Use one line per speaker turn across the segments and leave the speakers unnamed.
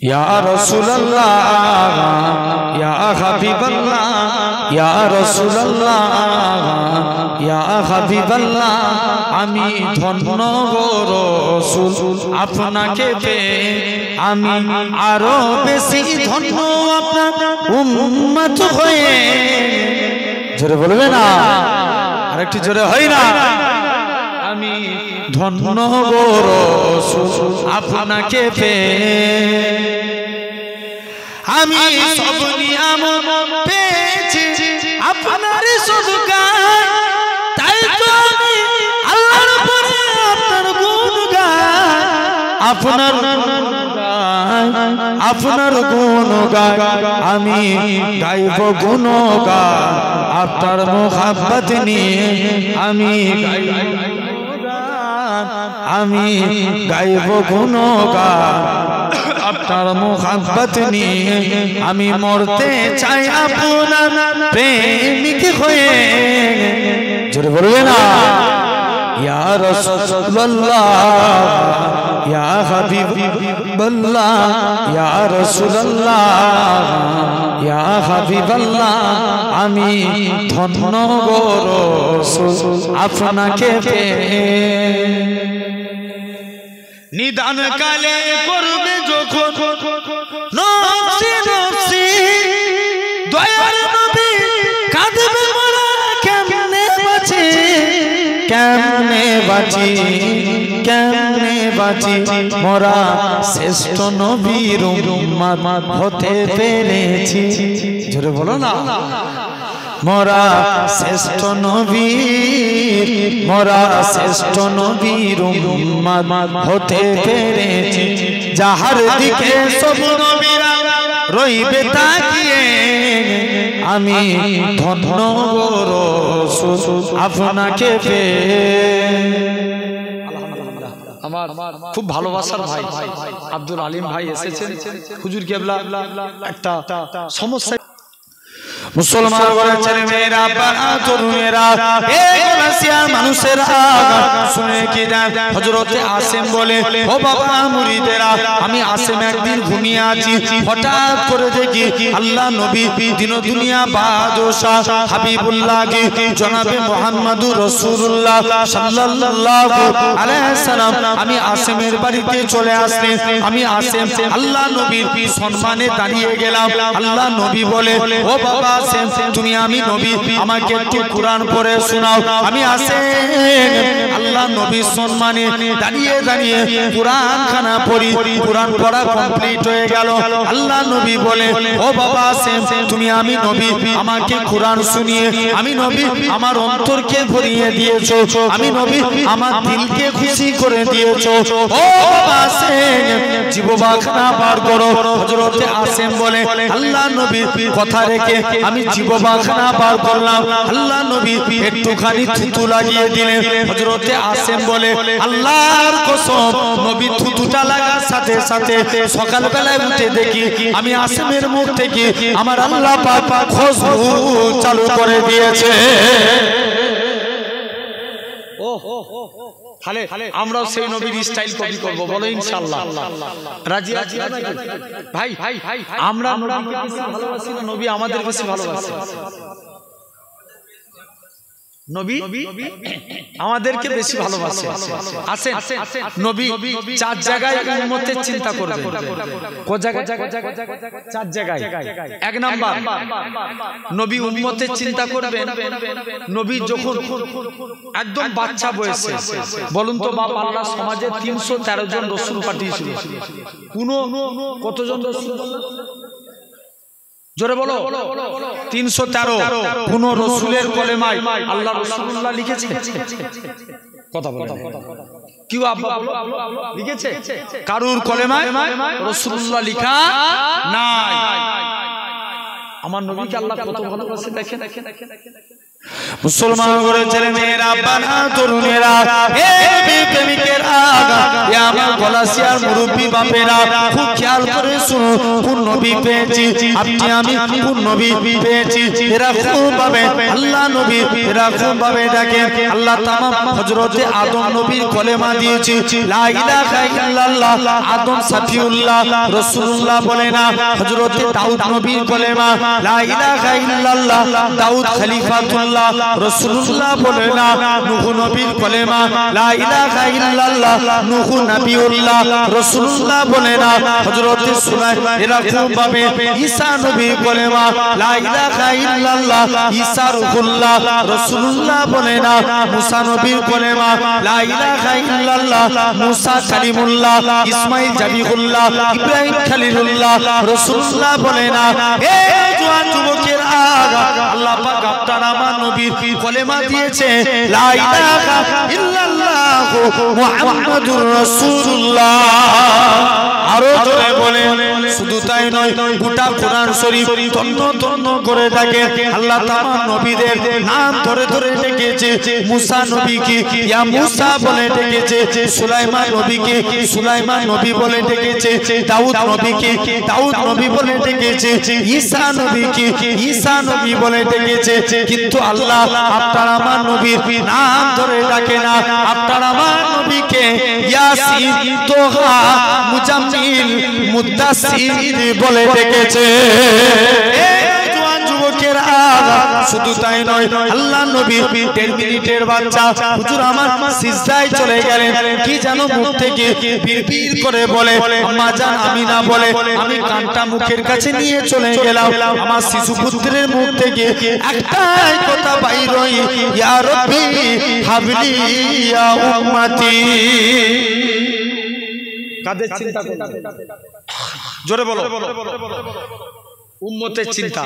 या रसूलल्लाह या हबीबल्लाह या रसूलल्लाह या हबीबल्लाह आमी धन्य गो रसूल आपनाके पेये आमी आरो बेशी धन्य आपनार उम्मत हये जोरे बोलबे ना आरेकटु जोरे हय ना आमी धन्य गो रसूल आपनाके पेये आमी सब नियामत पेয়েছি আপনার সদকায় তাই তো আমি আল্লাহর উপরে আপনার গুণ গাই আপনার গুণ গাই আমি গাইব গুণ গাই আপনার মোহাব্বত নিয়ে আমি গাইব গুণ গাই আপনার মোহাব্বত নিয়ে আমি মরতে চাই আপনার প্রেমিক হয়ে জোরে বলবে না ইয়া রাসূলুল্লাহ ইয়া হাবিবাল্লাহ ইয়া রাসূলুল্লাহ ইয়া হাবিবাল্লাহ আমি ধন্য গো রাসূল আপনাকে পেয়ে নিদান কালে করবে যখন নফসি নফসি দয়ার নবী কাঁদবে মোরা কেমনে বাঁচি মোরা শ্রেষ্ঠ নবীর উম্মত হতে পেরেছি জোরে বলো না মোরা শ্রেষ্ঠ নবীর উম্মত হতে পেরেছি যাহার দিকে সব নবীরা রইবে তাকিয়ে আমি ধন্য গো রাসূল আপনাকে পেয়ে আমার খুব ভালোবাসার ভাই আব্দুল আলিম ভাই এসেছেন হুজুর কেবলা একটা সমস্যা মুসলমান ঘরের ছেলে মেয়েরা বাবা তরুণেরা এই গাছিয়ার মানুষেরা শুনে কি জান হযরতে আসিম বলে ও বাবা মুরিদেরা আমি আসিম একদিন ঘুমিয়ে আছি হঠাৎ করে দেখি আল্লাহ নবী দিন দুনিয়া বাদশাহ হাবিবুল্লাহ কে জনাবে মুহাম্মদুর রাসূলুল্লাহ সাল্লাল্লাহু আলাইহি সাল্লাম আমি আসিমের বাড়িতে চলে আসলেন আমি আসিম আল্লাহ নবীর সম্মানে দাঁড়িয়ে গেলাম আল্লাহ নবী বলে ও বাবা তুমি আমি নবী আমাকে একটু কুরআন পড়ে শোনাও আমি আসেন আল্লাহ নবীর সম্মানে দাঁড়িয়ে দাঁড়িয়ে কুরআন খানা পড়ি কুরআন পড়া কমপ্লিট হয়ে গেল আল্লাহ নবী বলে ও বাবা আসেন তুমি আমি নবী আমাকে কুরআন শুনিয়ে আমি নবী আমার অন্তরকে ভরিয়ে দিয়েছো আমি নবী আমার দিলকে খুশি করে দিয়েছো ও বাবা আসেন জিহ্বা খানা পার করো হযরতে আসিম বলে আল্লাহ নবী কথা রেখে আমি জিহ্বা খানা পার করলাম আল্লাহ নবী একটুখানি থুতু লাগিয়ে দিলেন হযরতে আসিম বলে আল্লাহর কসম নবী থুতুটা লাগার সাথে সাথে সকাল বেলায় উঠে দেখি আমি আসিমের মুখ থেকে আমার আল্লাহ পাক খুশবু চালু করে দিয়েছে তাহলে আমরাও সেই নবীর স্টাইল কপি করব বলো ইনশাআল্লাহ রাজি আছি নাকি ভাই আমরা নবীকে বেশি ভালোবাসি না নবী আমাদের বেশি ভালোবাসে নবী আমাদেরকে বেশি ভালোবাসে আসেন নবী চার জায়গায় উম্মতের চিন্তা করবে কোন জায়গায় চার জায়গায় এক নাম্বার নবী উম্মতের চিন্তা করবেন নবী যখন একদম বাচ্চা বয়সে বলুন তো বাপ আল্লাহ সমাজে 313 জন রাসূল পাঠিয়েছিল কোন কতজন রাসূল জোরে বলো 313 কোন রাসূলের কলেমায় আল্লাহ রাসূলুল্লাহ লিখেছে কথা বলো কি আব্বা লিখেছে কারুর কলেমায় রাসূলুল্লাহ লেখা নাই আমার নবীকে আল্লাহ কত ভালোবাসে দেখেন। মুসলমান ঘরের ছেলে মেয়েরা, বাবা তরুণেরা, হে প্রেমিকেরা, এ আমার গলাসিয়ার মুরব্বী বাপেরা, খুব খেয়াল করে শুনো, কোন নবী পেয়েছি আপনি আমি, কোন নবী পেয়েছি এরকম ভাবে আল্লাহ নবী এরকম ভাবে দেখেন আল্লাহ তামাম হযরতে আদম নবীর কলেমা দিয়েছে লা ইলাহা ইল্লাল্লাহ, আদম সাফিউল্লাহ রাসূলুল্লাহ বলে না। হযরতে দাউদ নবীর কলেমা লা ইলাহা ইল্লাল্লাহ, দাউদ খলিফাতুল্লাহ রাসূলুল্লাহ বলে না। নূহ নবীর কলেমা লা ইলাহা ইল্লাল্লাহ, নূহ নবিউল্লাহ রাসূলুল্লাহ বলে না। হযরতে সুলাইমান এরকম ভাবে ঈসা নবীর কলেমা লা ইলাহা ইল্লাল্লাহ, ঈসা রূহুল্লাহ রাসূলুল্লাহ বলে না। মুসা নবীর কলেমা লা ইলাহা ইল্লাল্লাহ, মুসা কালিমুল্লাহ, ইসমাঈল জাবিহুল্লাহ, ইব্রাহিম খলিলুল্লাহ রাসূলুল্লাহ বলে না। হে জওয়ান যুবকেরা, আল্লাহ পাক আপনার আমার নবীর কলেমা দিয়েছে লা ইলাহা ইল্লাল্লাহ মুহাম্মাদুর রাসূলুল্লাহ। আরো জোরে বলে, শুধু তাই নয়, গোটা কোরআন শরীফ তন্ন তন্ন করে থাকে আল্লাহ তাআলা নবীদের নাম ধরে ধরে ডেকেছে। মুসা নবীকে ইয়া মুসা বলে ডেকেছে, সুলাইমান নবীকে সুলাইমান নবী বলে ডেকেছে, দাউদ নবীকে দাউদ নবী বলে ডেকেছে, ঈসা নবীকে ঈসা নবী বলে ডেকেছে। কিন্তু আল্লাহ আপনার আমার নবীর নাম ধরে ডাকে না, আপনার আমার নবীকে ইয়াসিন, তোহা, মুজাম্মিল, মুদ্দাসির বলে ডেকেছে। শুধু তাই নয়, আল্লাহ নবী 10 মিনিটের বাচ্চা হুজুর আমার সিজদায় চলে গেলেন, কি জানো মুখ থেকে বিড়বিড় করে বলে, আম্মা জান আমিনা বলে, আমি কানটা মুখের কাছে নিয়ে চলে গেলাম, আমার শিশু পুত্রের মুখ থেকে একটাই কথা বাইর হয়, ইয়া রাব্বি হাবলি ইয়া উম্মতি। কাদের চিন্তা করতে? জোরে বলো। উম্মতের চিন্তা,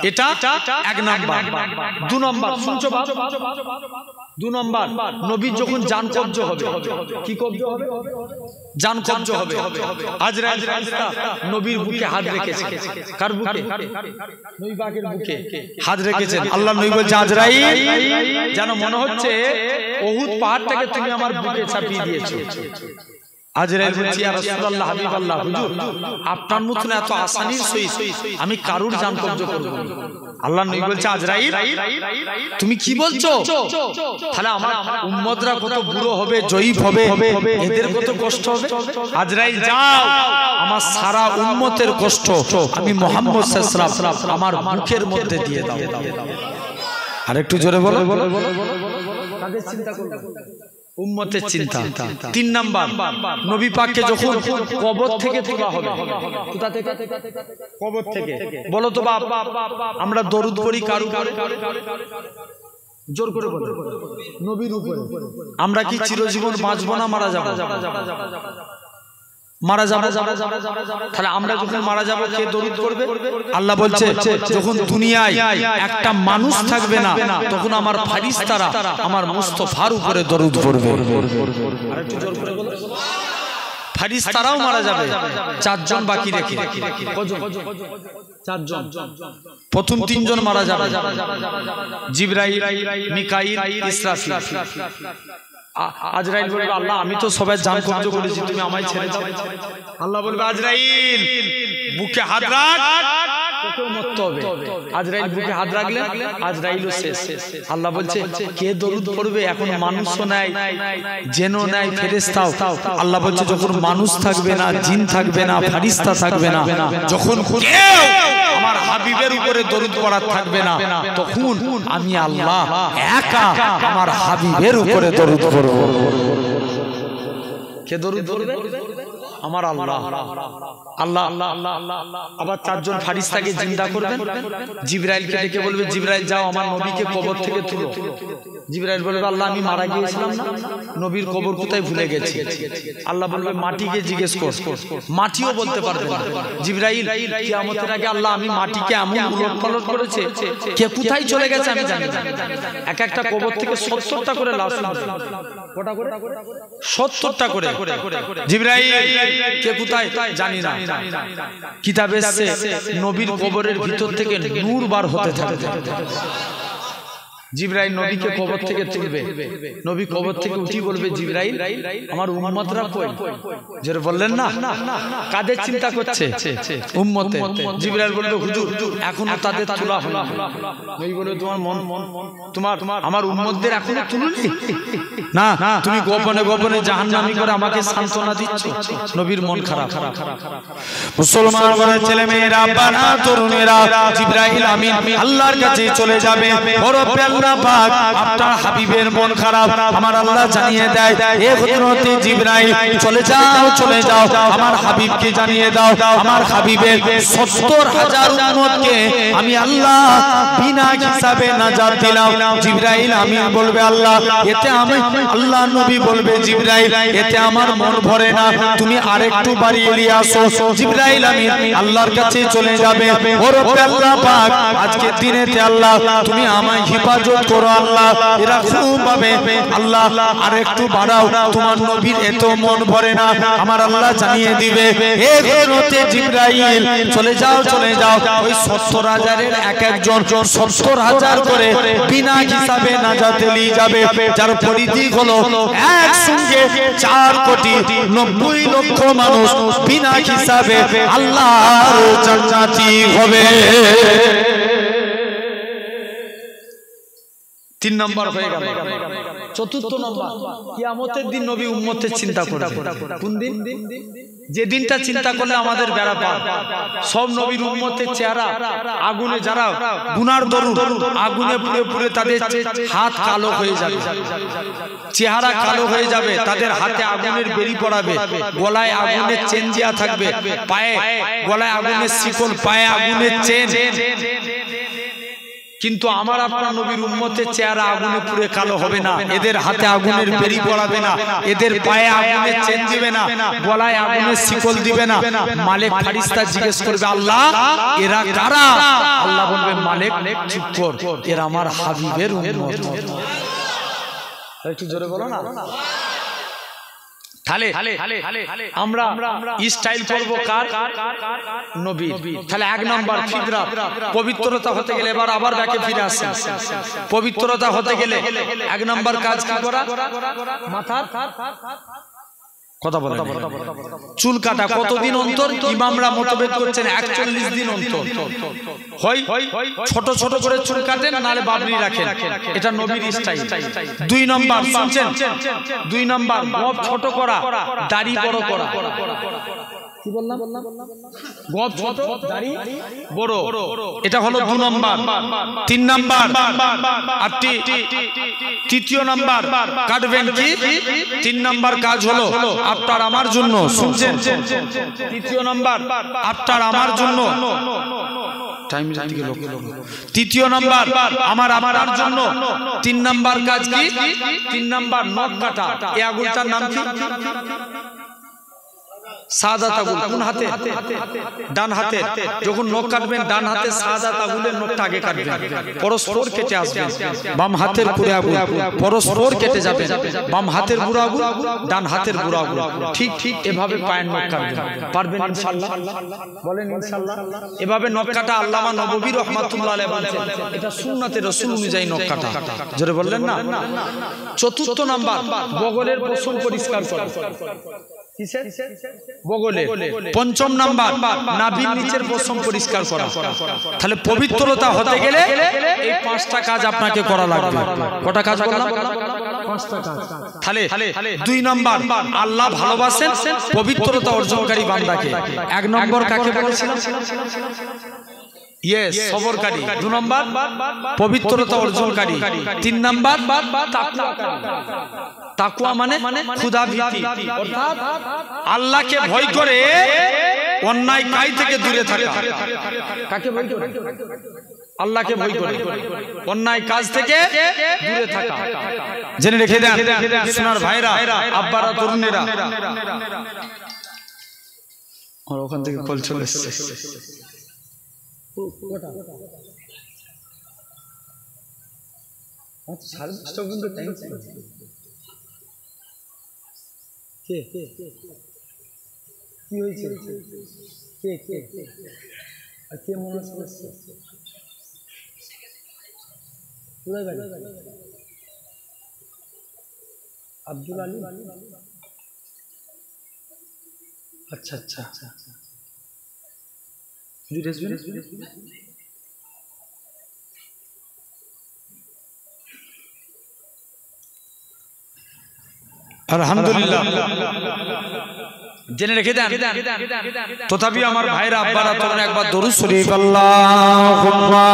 এটা এক নাম্বার। 2 নাম্বার শুনছো বাপ, 2 নাম্বার নবী যখন জান কবজ হবে, কি কবজ হবে? জান কবজ হবে। আজরাইল ফেরেশতা নবীর বুকে হাত রেখেছে। কার বুকে? নবী পাকের বুকে হাত রেখেছেন। আল্লাহ নবী বলছে আজরাইল, যেন মনে হচ্ছে উহুদ পাহাড়টাকে তুমি আমার বুকে চাপিয়ে দিয়েছো। আজরাইল বলছে ইয়া রাসূলুল্লাহ, হাবিবাল্লাহ, হুজুর আপনার মতন এত আসানির সহিত আমি কারুর জান কবজ করব না। আল্লাহ নবী বলছে আজরাইল তুমি কি বলছো? তাহলে আমার উম্মতরা কত বুড়ো হবে, জয়ীফ হবে, এদের কত কষ্ট হবে। আজরাইল যাও, আমার সারা উম্মতের কষ্ট আমি মুহাম্মদ সাল্লাল্লাহু আলাইহি ওয়াসাল্লাম আমার মুখের মধ্যে দিয়ে দাও। আরেকটু জোরে বলো। কাদের চিন্তা করব? উম্মতের চিন্তা। 3 নাম্বার নবী পাককে যখন কবর থেকে তোলা হবে, কোথা থেকে? কবর থেকে। বলো তো বাপ, আমরা দরুদ পড়ি কার উপরে? জোর করে বলো। নবীর উপরে। আমরা কি চিরজীবন বাঁচবো না মারা যাব? মারা যাবো। তাহলে আমরা যখন মারা যাবো কে দরুদ পড়বে? আল্লাহ বলছে যখন দুনিয়ায় একটা মানুষ থাকবে না, তখন আমার ফেরেশতারা আমার মুস্তাফার উপরে দরুদ পড়বে। আরেকটু জোর করে বলো। ফেরেশতারাও মারা যাবে, 4 জন বাকি রেখে। কজন? 4 জন। প্রথম 3 জন মারা যাবে, জিবরাইল, মিকাইল, ইসরাফিল। আজরাইল বলবে আল্লাহ আমি তো সবাই জান কবজ করেছি, তুমি আমায় ছেড়েছো। আল্লাহ বলবে আজরাইল বুকে হাত রাখ, তোকেও মরতে হবে। আজরাইল বুকে হাত রাখলে আজরাইলও শেষ। আল্লাহ বলছে কে দরুদ পড়বে? এখন মানুষও নাই, জিনও নাই, ফেরেশতাও। আল্লাহ বলছে যখন মানুষ থাকবে না, জিন থাকবে না, ফেরেশতা থাকবে না, যখন কেউ আমার হাবিবের উপরে দরুদ পড়া থাকবে না, তখন আমি আল্লাহ একা আমার হাবিবের উপরে দরুদ পড়ব। কে দরুদ পড়বে? আমার আল্লাহ। আল্লাহ আবার 4 জন ফেরেশতাকে জিন্দা করবেন, জিবরাইলকে ডেকে বলবে জিবরাইল যাও আমার নবীকে কবর থেকে তুলো। জিবরাইল বলবে আল্লাহ আমি মারা গিয়েছিলাম না, নবীর কবর কোথায় ভুলে গেছি। আল্লাহ বলবে মাটিকে জিজ্ঞেস কর, মাটিও বলতে পারবে না। জিবরাইল কিয়ামতের আগে আল্লাহ আমি মাটিকে এমন উলটপালট করেছে, কে কোথায় চলে গেছে আমি জানি না। এক একটা কবর থেকে 70টা করে লাশ উঠবে। 70টা করে। জিবরাইল কে কোথায় জানি না, কিতাবে এসেছে নবীর কবরের ভিতর থেকে নূর বার হতে থাকে। জিবরাইল নবীকে কবর থেকে তুলবে, নবী কবর থেকে উঠি বলবে জিবরাইল আমার উম্মতরা কই? যারা বললেন না কাদের চিন্তা করছে? উম্মতে। জিবরাইল বলবে হুজুর এখনো তাদের তোলা হলো না। নবী বলে তোমার মন তোমার আমার উম্মতদের এখনো তুলনি না, তুমি গোপনে গোপনে জাহান্নামী করে আমাকে সান্তনা দিচ্ছ। নবীর মন খারাপ। মুসলমান ঘরের ছেলে মেয়েরা বানা তরুণেরা জিবরাইল আমিন আল্লাহর কাছে চলে যাবে। বড় আল্লাহ পাক আপনার হাবিবের মন খারাপ, আমার আল্লাহ জানিয়ে দেয় এ হযরতে জিবরাইল চলে যাও চলে যাও, আমার হাবিবকে জানিয়ে দাও আমার হাবিবের 70,000 উম্মতকে আমি আল্লাহ বিনা হিসাবে নাজাত দিলাম। জিবরাইল আমিন বলবে আল্লাহ এতে আমি আল্লাহ নবী বলবে জিবরাইল এতে আমার মন ভরে না, তুমি আরেকটু বাড়িয়ে নিয়ে আসো। জিবরাইল আমিন আল্লাহর কাছে চলে যাবে। ওরে আল্লাহ পাক আজকের দিনেতে আল্লাহ তুমি আমায় হেফাজত করো আল্লাহ, এরকম ভাবে আল্লাহ আরেকটু বাড়াও, তোমার নবীর এত মন ভরে না। আমার আল্লাহ জানিয়ে দিবে হে হযরতে জিবরাইল চলে যাও চলে যাও, ওই 70,000-এর এক একজন 70,000 করে বিনা হিসাবে নাজাতে নিয়ে যাবে, যার পরিধি হলো একসঙ্গে 4,90,00,000 মানুষ বিনা হিসাবে আল্লাহর জান্নাতি হবে। 3 নম্বর হয়ে গেল। 4র্থ নম্বর কিয়ামতের দিন নবী উম্মতের চিন্তা করবে। কোন দিন? যে দিনটা চিন্তা করলে আমাদের বেড়া পার। সব নবীর উম্মতের চেহারা আগুনে, যারা গুনার দরুন আগুনে পুড়ে পুড়ে তাদের হাত কালো হয়ে যাবে, চেহারা কালো হয়ে যাবে, তাদের হাতে আগুনের বেরি পড়াবে, গলায় আগুনের চেন দেয়া থাকবে, পায়ে গলায় আগুনের শিকল, পায়ে আগুনের চেন। কিন্তু আমার আপনার নবীর উম্মতের চেহারা আগুনে পুড়ে কালো হবে না, এদের হাতে আগুনের বেরি পড়াবে না, এদের পায়ে আগুনের চেন দিবে না, গলায় আগুনের শিকল দিবে না। মালিক ফেরেশতা জিজ্ঞেস করবে আল্লাহ এরা কারা? আল্লাহ বলবে মালিক চুপ কর, এরা আমার হাবিবের উম্মত। একটু জোরে বলো না। তাহলে আমরা স্টাইল করব কার? নবী। তাহলে 1 নম্বর ফিতরাত, পবিত্রতা হতে গেলে এবার আবার ব্যাকে ফিরে আসে। পবিত্রতা হতে গেলে 1 নম্বর কাজ কি করা? মাথার কথা বলেন, চুল কাটা কতদিন অন্তর? ইমামরা মতভেদ করছেন 41 দিন অন্তর। হয় ছোট ছোট করে চুল কাটেন, নালে বাবরি রাখেন, এটা নবীর স্টাইল। 2 নম্বর শুনছেন, 2 নম্বর গব ছোট করা, দাড়ি বড় করা। কি বললাম? গব ছোট, দাড়ি বড়, এটা হলো 2 নম্বর। 3 নম্বর আপনি 3য় নম্বর কাটবেন কি? 3 নম্বর কাজ হলো আপনার আমার জন্য, শুনছেন? 3য় নম্বর আপনার আমার জন্য, তৃতীয় নম্বর আমার আপনার জন্য। 3 নম্বর কাজ কি? 3 নম্বর নখ কাটা। এই আঙুলটার নাম কি? সাদাত আঙুল। কোন হাতে? ডান হাতে। যখন নখ কাটবেন ডান হাতে সাদাত আঙুলের নখটা আগে কাটবেন, পরস্পর কেটে আসবে। বাম হাতের বুড়ো আঙুল পরস্পর কেটে যাবে, বাম হাতের বুড়ো আঙুল ডান হাতের বুড়ো আঙুল, ঠিক ঠিক এভাবে পায়ের নখ কাটবেন। পারবেন ইনশাআল্লাহ? বলেন ইনশাআল্লাহ। এভাবে নখ কাটা আল্লামা নববী রাহমাতুল্লাহ আলাইহি বলেছেন এটা সুন্নাতে রাসূল অনুযায়ী নখ কাটা। জোরে বললেন না। 4র্থ নাম্বার বগলের পশম পরিষ্কার করা। বগলে। 5ম নাম্বার নাভির নিচের পশম পরিষ্কার করা। তাহলে পবিত্রতা হতে গেলে এই 5টা কাজ আপনাকে করা লাগবে। কটা কাজ বললাম? 5টা কাজ। তাহলে 2 নাম্বার আল্লাহ ভালোবাসেন পবিত্রতা অর্জনকারী বান্দাকে। 1 নম্বর কাকে বলেছিলাম? ইয়েস, সবরকারী। 2 নম্বর পবিত্রতা অর্জনকারী। 3 নম্বর তাকওয়া মানে খোদা ভীতি, অর্থাৎ আল্লাহকে ভয় করে অন্যায় কাজ থেকে দূরে থাকা। কাকে ভয় করে? আল্লাহকে ভয় করে অন্যায় কাজ থেকে দূরে থাকা। জেনে রেখে দেন সোনার ভাইরা, আব্বারা, তরুণেরা। আর ওখান থেকে কল চলে এসেছে। কি হয়েছে? কে কে আর কে মনে করছে? আব্দুল আলী। আচ্ছা আচ্ছা আচ্ছা আলহামদুলিল্লাহ জেনে রেখে দেন। তথাপি আমার ভাইরা আব্বারা তোমরা একবার দরুদ শরীফ আল্লাহুম্মা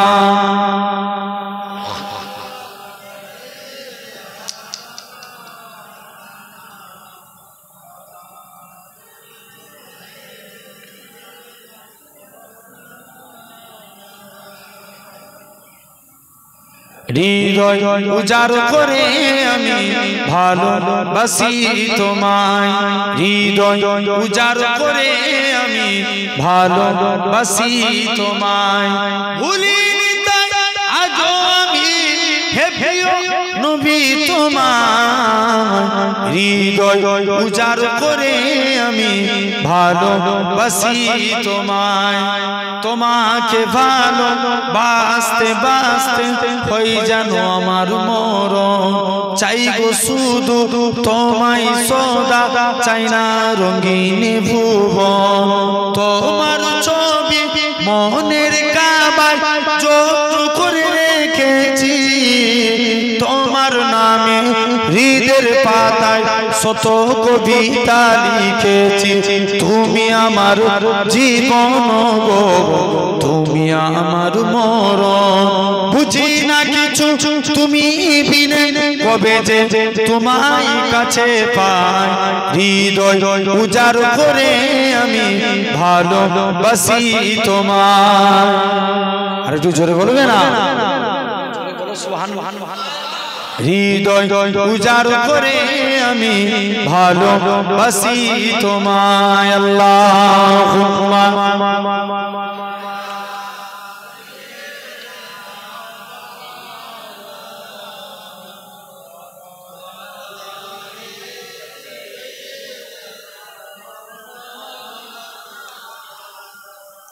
হৃদয় উজাড় করে আমি ভালোবাসি তোমায়, হৃদয় উজাড় করে আমি ভালোবাসি তোমায়, ভুলিনি তাই আজও আমি হে প্রিয় নবী তোমায়, হৃদয় উজাড় করে আমি ভালোবাসি তোমায়, তোমাকে ভালোবাসতে বাসতে হয়ে জানো আমার মরণ, চাই গো শুধু তোমায় সদা, চাই না রঙিন ভুবন, তোমার ছবি মনের কাবায় যত্ন করে রেখেছি, তোমার নামে হৃদের পাতায় শত কবিতা লিখেছি, তুমি আমার জীবন গো, তুমি আমার মরণ, বুঝি না কিছু তুমি বিনে কবে যে তোমায় কাছে পাই, হৃদয় উজাড় করে আমি ভালোবাসি তোমায়। আর একটু জোরে বলবে না? হৃদয় উজাড় করে আমি ভালোবাসি তোমায়, আল্লাহুম্মা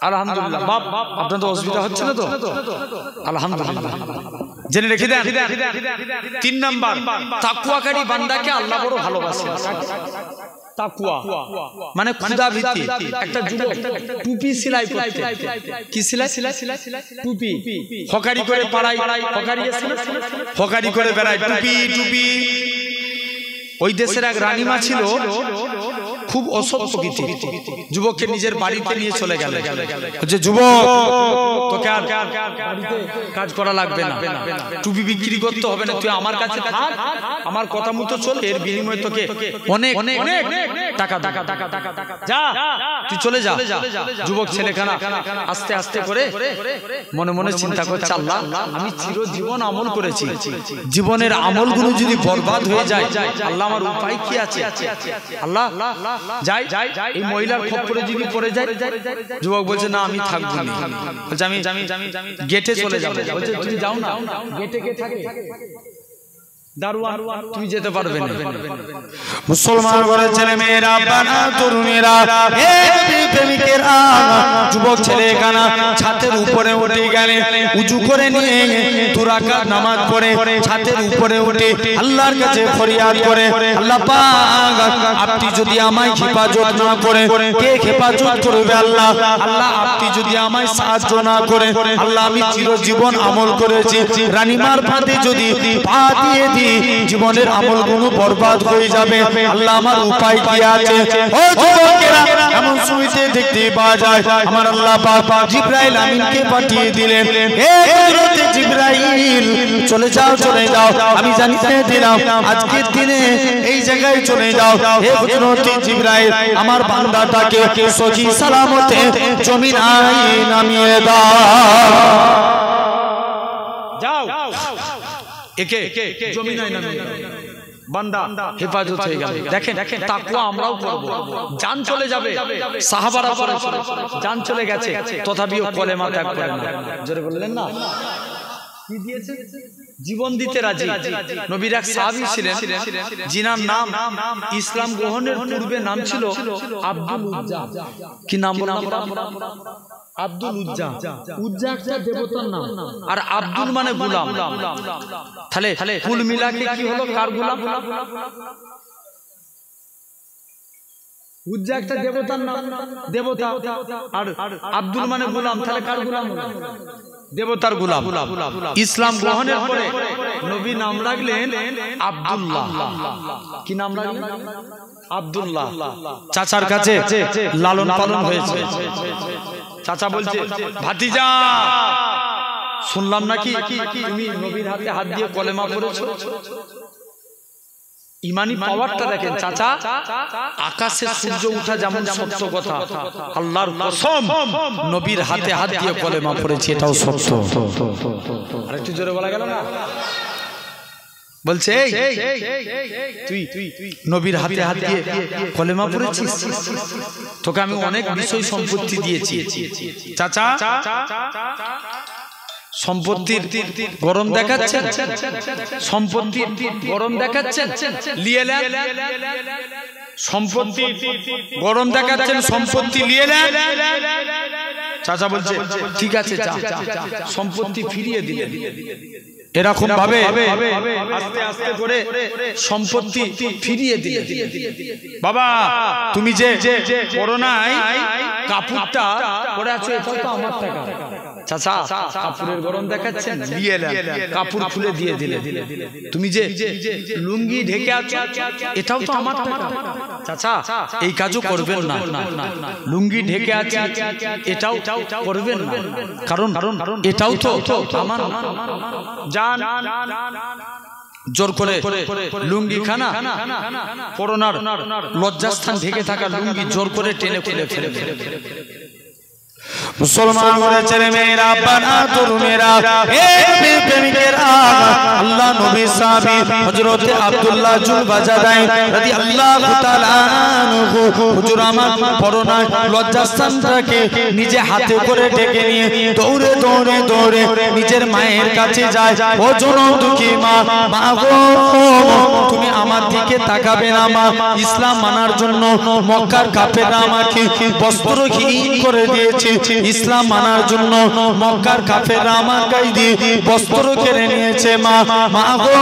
আলহামদুলিল্লাহ। বাপ আপনার তো অসুবিধা হচ্ছে না তো? আলহামদুলিল্লাহ জেনে রেখে দেন। 3 নাম্বার, তাকওয়াকারী বান্দাকে আল্লাহ বড় ভালোবাসে। তাকওয়া মানে খোদা ভীতি। একটা যুবক টুপি সেলাই করতে, কি সেলাই? টুপি হকারি করে পাড়ায়, হকারি করে বেড়ায় টুপি টুপি। ওই দেশের এক রানীমা ছিল, খুব অসৎ প্রকৃতি, যুবককে নিজের বাড়িতে নিয়ে চলে গেল, যে যুবক তোকে আর কাজ করা লাগবে না, টুপি বিক্রি করতে হবে না, তুই আমার কাছে থাক, আমার কথা মতো চল, এর বিনিময়ে তোকে অনেক অনেক টাকা যা, তুই চলে যা। যুবক ছেলেখানা আস্তে আস্তে করে মনে মনে চিন্তা করছে, আল্লাহ আমি চিরজীবন আমল করেছি, জীবনের আমলগুলো যদি বরবাদ হয়ে যায়, আল্লাহ আমার উপায় কি আছে? আল্লাহ যাই এই মহিলার খপ্পরে যদি পড়ে যায়। যুবক বলছে না আমি থাকবো না, বলছে আমি গেটে চলে যাবো। বলছে তুমি যাও না, গেটে কে থাকে? দারোয়ান, তুমি যেতে পারবে না। মুসলমান ঘরের ছেলে মেয়েরা, বানা তরুণেরা, হে প্রেমিকেরা, যুবক ছেলেখানা ছাদের উপরে উঠে গেলে উঁচু করে নিয়ে 2 রাকাত নামাজ পড়ে ছাদের উপরে উঠে আল্লাহর কাছে ফরিয়াদ করে, আল্লাহ পাক আপনি যদি আমায় হেফাজত না করে কে হেফাজত করবে? আল্লাহ আল্লাহ আপনি যদি আমায় সাহায্য না করে, আল্লাহ আমি চিরজীবন আমল করেছি, রানীমার ফাঁদে যদি পা দিয়ে দিই জীবনের আমলগুলো বরবাদ হয়ে যাবে, আল্লাহ আমার উপায় কি আছে? ও যুবকেরা, এমন সময়তে দেখতে পাওয়া যায় আমার আল্লাহ পাক জিবরাইল আমিনকে পাঠিয়ে দিলেন, হে হযরত জিবরাইল চলে যাও আমি জানিয়ে দিলাম আজকের দিনে এই জায়গায় চলে যাও, হে হযরত জিবরাইল আমার বান্দাটাকে সহি সালামতে জমিনায় নামিয়ে দাও, যাও একে জমিনায় নামিয়ে দাও, বান্দা হেফাজত হয়ে গেল। দেখেন তাকওয়া আমরাও করব, জান চলে যাবে, সাহাবারা করেছিল, জান চলে গেছে তথাপিও কলেমা ত্যাগ করে না। জোরে বললেন না? কি দিয়েছে? জীবন দিতে রাজি। নবীর এক সাহাবী ছিলেন যিনার নাম ইসলাম গ্রহণের পূর্বে নাম ছিল আব্দুল উজ্জা। কি নাম বললাম? আব্দুল উজ্জা। উজ্জা একটা দেবতার নাম, আর আব্দুল মানে গোলাম। তাহলে কুল মিলাকে কি হলো? কার গোলাম? উজ্জা একটা দেবতার নাম, দেবতা, আর আব্দুল মানে গোলাম। তাহলে কার গোলাম? দেবতার গোলাম। ইসলাম গ্রহণের পরে নবী নাম রাখলেন আব্দুল্লাহ। কি নাম রাখলেন? আব্দুল্লাহ। চাচার কাছে লালন পালন হয়েছে। চাচা বলছে, ভাতিজা শুনলাম নাকি তুমি নবীর হাতে হাত দিয়ে কলেমা পড়েছো। ইমানি পাওয়ারটা দেখেন চাচা। আকাশে সূর্য ওঠা যেমন সত্য কথা, আল্লাহর কসম নবীর হাতে হাত দিয়ে কলেমা পড়েছে, এটাও সত্য। আরেকটু জোরে বলা গেল না? বলছে তুই নবীর হাতে হাত দিয়ে কলেমা পড়েছিস, তোকে আমি অনেক বিষয় সম্পত্তি দিয়েছি। চাচা সম্পত্তির গরম দেখাচ্ছেন, সম্পত্তির গরম দেখাচ্ছেন, নিয়ে নেন। সম্পত্তি গরম দেখাচ্ছেন, সম্পত্তি নিয়ে নেন। চাচা বলছে ঠিক আছে, সম্পত্তি ফিরিয়ে দিলেন। এরকম ভাবে আস্তে আস্তে করে সম্পত্তি ফিরিয়ে দিলেন। বাবা তুমি যে করোনায় কাপড়টা পরে আছো, এটাও তো আমার টাকা। চাচা কাপড়ের গরম দেখাচ্ছেন, দিয়ে কাপড় খুলে দিয়ে দিলে। তুমি যে লুঙ্গি ঢেকে আছো, এটাও তো আমার টাকা। চাচা এই কাজও করবেন না, লুঙ্গি ঢেকে আছে এটাও করবেন না, কারণ এটাও তো আমার। জান জোর করে লুঙ্গি খানা করোনার লজ্জাস্থান ঢেকে থাকা লুঙ্গি জোর করে টেনে খুলে ফেলে। মুসলমান ছেলে মেয়েরা, বানা তরুণেরা, প্রেমিকেরা, আল্লাহ নবী সাহাবী হযরত আব্দুল্লাহ জুলবাজাদাই রাদিয়াল্লাহু তাআলা আনহু হুজুর আমার করোনার লজ্জাস্থানটাকে নিজে হাতে করে ডেকে নিয়ে দৌড়ে দৌড়ে দৌড়ে নিজের মায়ের কাছে যায়। ও জনম দুঃখী মা, মা গো তুমি আমার দিকে তাকাবে না মা? ইসলাম মানার জন্য মক্কার কাফেররা আমাকে বস্ত্রহীন করে দিয়েছে। ইসলাম মানার জন্য মক্কার কাফেররা আমার গায়ে দিয়ে বস্ত্র কেড়ে নিয়েছে। মা, মা গো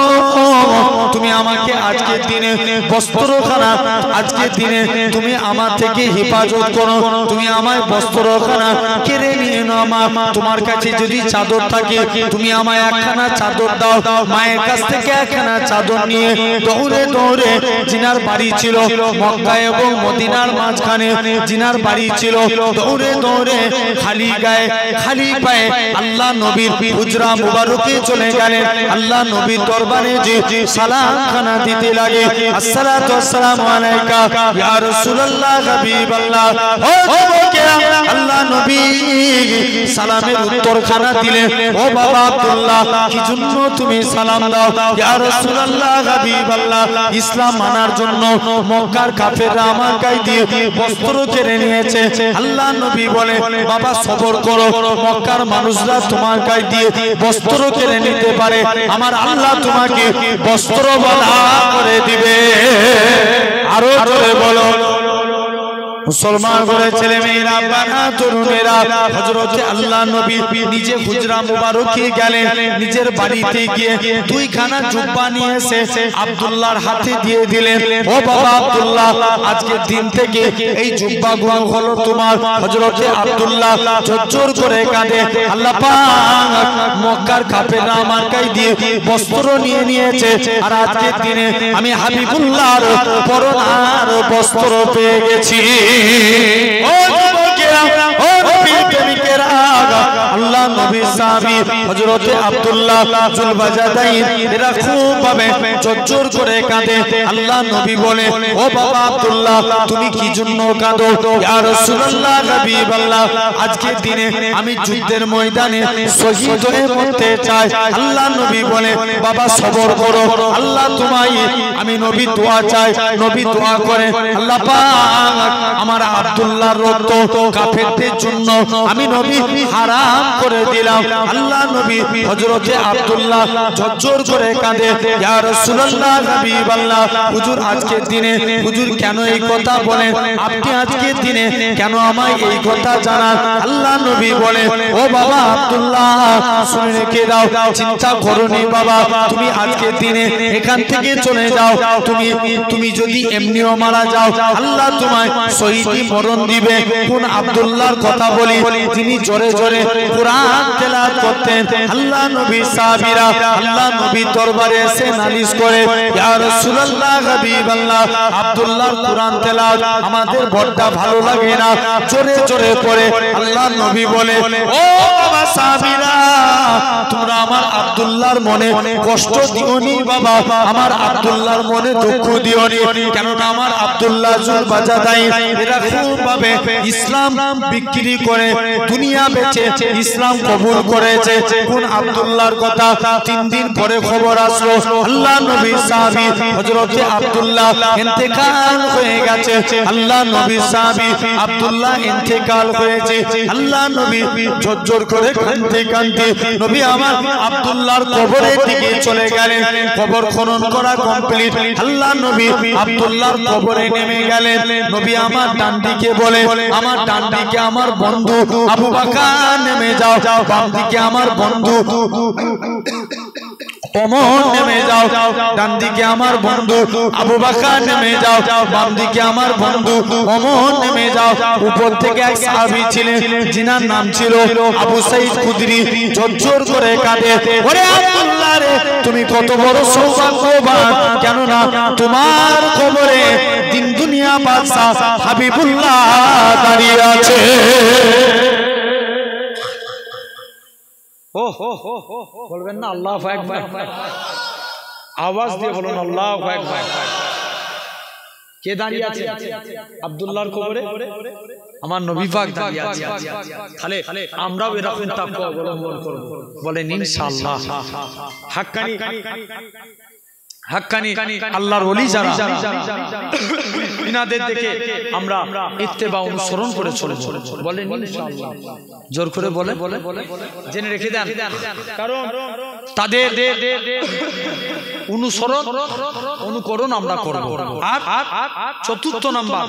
তুমি আমাকে আজকের দিনে বস্ত্রখানা, আজকের দিনে তুমি আমার থেকে হেফাজত করো, তুমি আমায় বস্ত্রখানা কেড়ে নিয়ে নাও। মা তোমার কাছে যদি চাদর থাকে তুমি আমায় একখানা চাদর দাও। মায়ের কাছ থেকে একখানা চাদর নিয়ে দৌড়ে দৌড়ে, জিনার বাড়ি ছিল মক্কা এবং মদিনার মাঝখানে, জিনার বাড়ি ছিল, দৌড়ে দৌড়ে খালি গায়ে খালি পায়ে আল্লাহ নবীর হুজরা মুবারকে চলে গেলেন। আল্লাহ নবীর দরবারে যে সালাম খানা দিতে লাগে, আসসালাতু ওয়াসসালামু আলাইকা ইয়া রাসূলুল্লাহ হাবিবাল্লাহ। ও যুবকেরা, আল্লাহ নবী সালামের উত্তর খানা দিলেন। ও বাবা আব্দুল্লাহ, কি জন্য তুমি সালাম দাও? ইয়া রাসূলুল্লাহ হাবিবাল্লাহ, ইসলাম মানার জন্য মক্কার কাফেররা আমার গায়ে দিয়ে বস্ত্র কেড়ে নিয়েছে। আল্লাহ নবী বলে, বাবা সবর করো, মক্কার মানুষরা তোমার গায়ে দিয়ে বস্ত্র কেড়ে নিতে পারে, আমার আল্লাহ তোমাকে বস্ত্র বলা করে দিবে। আরো জোরে বলো। মুসলমান করে ছেলে মেয়েরা, বানা তরুণেরা, হযরত আল্লাহ নবী নিজে হুজরা মুবারকে গেলেন। নিজের বাড়িতে গিয়ে দুইখানা জুব্বা নিয়ে এসে আব্দুল্লাহর হাতে দিয়ে দিলেন। ও বাবা আব্দুল্লাহ, আজকের দিন থেকে এই জুব্বাগুলো হলো তোমার। হযরত আব্দুল্লাহ জোর করে কাঁদে, আল্লাহ পাক মক্কার কাফেররা আমার গায়ে দিয়ে বস্ত্র নিয়ে নিয়েছে, আর আজকের দিনে আমি হাবিবুল্লাহর পরনার বস্ত্র পেয়ে গেছি। ও যুবকেরা, ও নবী প্রেমিকেরা, আল্লাহ নবী সাহাবী হযরত আব্দুল্লাহ জুলবাজাদাই এরা খুব ভাবে জোর করে কাঁদে। আল্লাহ নবী বলে, ও বাবা আব্দুল্লাহ তুমি কি জন্য কাঁদো? ইয়া রাসূলুল্লাহ হাবিবাল্লাহ, আজকের দিনে আমি যুদ্ধের ময়দানে শহীদ হয়ে মরতে চাই। আল্লাহ নবী বলে, বাবা সবর করো, আল্লাহ তোমায় আমি নবী দোয়া চাই। নবী দোয়া করে, আল্লাহ পাক আমার আব্দুল্লাহর রক্ত কাফেরদের জন্য আমি নবী হারাম করে দিই। দিলাম। আল্লাহ নবী হযরতে আব্দুল্লাহ ঝরঝর করে কাঁদে, ইয়া রাসূলুল্লাহ হাবিবাল্লাহ, হুজুর আজকের দিনে হুজুর কেন এই কথা বলেন? আপনি আজকের দিনে কেন আমায় এই কথা জানান? আল্লাহ নবী বলে, ও বাবা আব্দুল্লাহ, শুনে রেখে দাও, চিন্তা করোনি বাবা, তুমি আজকের দিনে এখান থেকে চলে যাও। তুমি যদি এমনিও মারা যাও, আল্লাহ তোমায় শহীদি মরণ দিবে। কোন আব্দুল্লাহর কথা বলি, যিনি জোরে জোরে কুরআন তেলাওয়াত করতেন। আল্লাহ নবী সাহাবীরা আল্লাহ নবী দরবারে এসে নালিশ করে, ইয়া রাসূলুল্লাহ হাবিবাল্লাহ, আব্দুল্লাহর কুরআন তেলাওয়াত আমাদের বড় ভালো লাগে না, জোরে জোরে পড়ে। আল্লাহ নবী বলে, ও বাবা সাহাবীরা, তোমরা আমার আব্দুল্লাহর মনে কষ্ট দিওনি বাবা, আমার আব্দুল্লাহর মনে দুঃখ দিওনি, কেননা আমার আব্দুল্লাহ জুল বাজাদাই এরকম ভাবে ইসলাম বিক্রি করে দুনিয়া বেচে ইসলাম কবুল করেছে। কোন আব্দুল্লাহর কথা? 3 দিন পরে খবর আসলো, আল্লাহ নবী সাহাবী হযরতে আব্দুল্লাহ ইন্তেকাল হয়ে গেছে। আল্লাহ নবী সাহাবী আব্দুল্লাহ ইন্তেকাল হয়েছে। আল্লাহ নবী ঝরঝর করে কাঁদতে কাঁদতে নবী আমার আব্দুল্লাহর কবরের দিকে চলে গেলেন। কবর খনন করা কমপ্লিট। আল্লাহ নবী আব্দুল্লাহর কবরে নেমে গেলেন। নবী আমার ডান দিকে বলে, আমার ডান দিকে আমার বন্ধু আবু বকর নেমে যাও, বাম দিকে আমার বন্ধু ওমর নেমে যাও, ডান দিকে আমার বন্ধু আবু বকর নেমে যাও, বাম দিকে আমার বন্ধু ওমর নেমে যাও। উপর থেকে এক সাহাবী ছিলেন, যিনার নাম ছিল আবু সাঈদ খুদরি, ঝরঝর করে কাঁদে, ওরে আব্দুল্লাহ রে, তুমি কত বড় সৌভাগ্যবান, কেননা তোমার কবরে দিন দুনিয়া বাদশা হাবিবুল্লাহ দাঁড়িয়ে আছে। বলবেন না আল্লাহু আকবার? আওয়াজ দিয়ে বলুন আল্লাহু আকবার। কে দাঁড়িয়ে আছে আব্দুল্লাহর কবরে? আমার নবী পাক দাঁড়িয়ে আছে। তাহলে আমরাও এরকম তাকওয়া অবলম্বন করব, বলেন ইনশাআল্লাহ। হাক্কানি আল্লাহর ওলি যারা, ইনাদের দেখে আমরা ইত্তেবা অনুসরণ করে চলব, বলেন ইনশাআল্লাহ। জোর করে বলে জেনে রেখে দেন, কারণ তাদের অনুকরণ আমরা করব। আর চতুর্থ নাম্বার,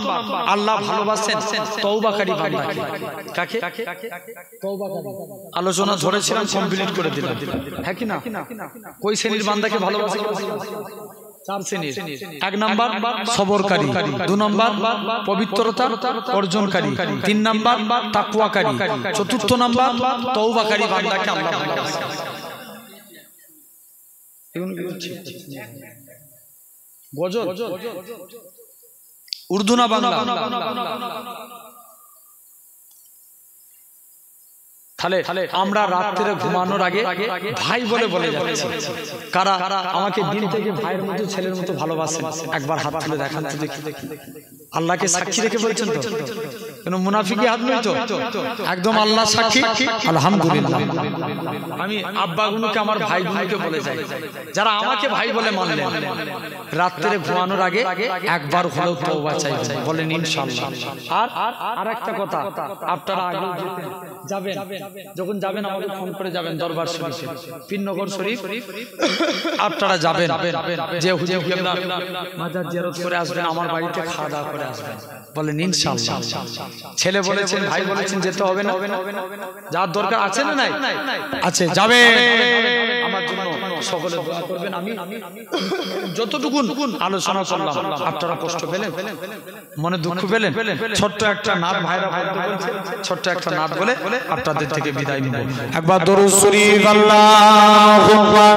আল্লাহ ভালোবাসেন তওবাকারী বান্দাকে। কাকে? তওবাকারী। আলোচনা ধরেছিলাম, কমপ্লিট করে দিলাম, হ্যাঁ কি না? কই শ্রেণীর বান্দাকে ভালোবাসে? 4 শ্রেণীর। 1 নাম্বার সবরকারী, 2 নাম্বার পবিত্রতা অর্জনকারী, 3 নাম্বার তাকওয়াকারী, 4র্থ নাম্বার তওবাকারী বান্দাকে আল্লাহ ভালোবাসেন। গজল উর্দু না বাংলা? তাহলে আমরা রাত্রে ঘুমানোর আগে ভাই বলে যাচ্ছি। কারা আমাকে দিন থেকে ভাইয়ের মতো ছেলের মতো ভালোবাসেন? একবার হাত তুলে দেখান তো দেখি। আল্লাহকে সাক্ষী রেখে বলছেন তো? কোনো মুনাফিকি হাত নয় তো? একদম আল্লাহ সাক্ষী। আলহামদুলিল্লাহ। আমি আব্বাগুলোকে আমার ভাইগুলোকে বলে যাই, যারা আমাকে ভাই বলে মানলেন, রাত্রে ঘুমানোর আগে একবার হলেও তওবা চাইবেন, বলেন ইনশাআল্লাহ। আর একটা কথা, আপনারা আগে যাবেন, যখন যাবেন আমাকে ফোন করে যাবেন দরবার শরীফে, পীরনগর শরীফ আপনারা যাবেন, যে হুজুর কিবলা মাজার জিয়ারত করে আসবেন, আমার বাড়িতে খাওয়া দাওয়া করে আসবেন, বলেন ইনশাআল্লাহ। ছেলে বলেছেন, ভাই বলেছেন যেতে হবে না? যার দরকার আছে না নাই? আছে, যাবে। আমার জন্য সকলে দোয়া করবেন। আমি যতটুকু আলোচনা করলাম, আপনারা কষ্ট পেলেন, মনে দুঃখ পেলেন? ছোট্ট একটা নাত ভাইরা বলছে, ছোট্ট একটা নাত বলে আপনাদের থেকে বিদায় নিব। একবার দরুদ শরীফ আল্লাহুম্মা